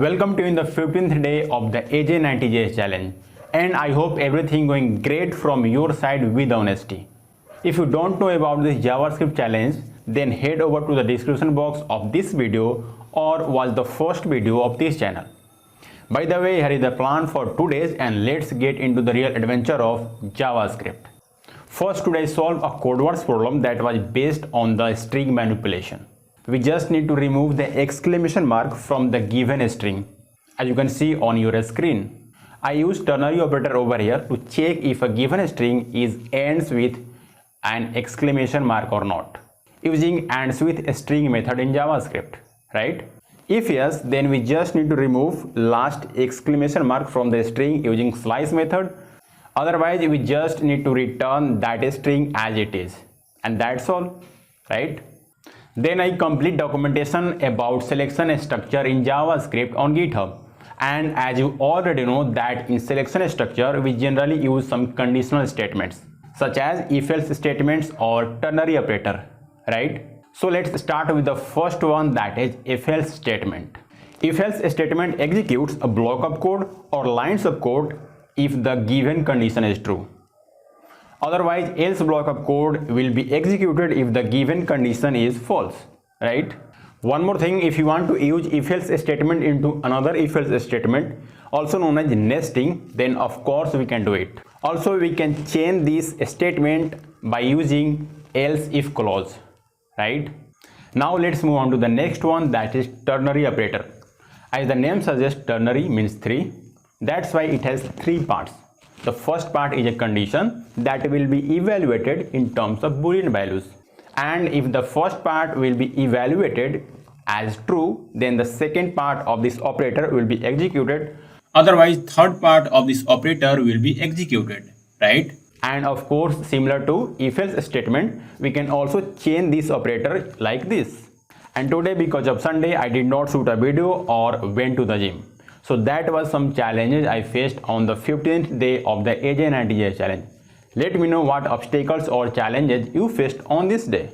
Welcome to in the 15th day of the AJ90JS challenge, and I hope everything going great from your side with honesty. If you don't know about this JavaScript challenge, then head over to the description box of this video or watch the first video of this channel. By the way, here is the plan for 2 days and let's get into the real adventure of JavaScript. First, today solve a code words problem that was based on the string manipulation. We just need to remove the exclamation mark from the given string, as you can see on your screen. I use ternary operator over here to check if a given string ends with an exclamation mark or not, using ends with a string method in JavaScript, right? If yes, then we just need to remove last exclamation mark from the string using slice method. Otherwise, we just need to return that string as it is, and that's all, right? Then I complete documentation about selection structure in JavaScript on GitHub. And as you already know that in selection structure, we generally use some conditional statements such as if-else statements or ternary operator, right? So let's start with the first one, that is if-else statement. If-else statement executes a block of code or lines of code if the given condition is true. Otherwise, else block of code will be executed if the given condition is false, right? One more thing, if you want to use if-else statement into another if-else statement, also known as nesting, then of course we can do it. Also, we can chain this statement by using else if clause, right? Now let's move on to the next one, that is ternary operator. As the name suggests, ternary means 3. That's why it has 3 parts. The first part is a condition that will be evaluated in terms of Boolean values. And if the first part will be evaluated as true, then the second part of this operator will be executed. Otherwise, third part of this operator will be executed, right? And of course, similar to if-else statement, we can also chain this operator like this. And today, because of Sunday, I did not shoot a video or went to the gym. So that was some challenges I faced on the 15th day of the AJ90JS challenge. Let me know what obstacles or challenges you faced on this day.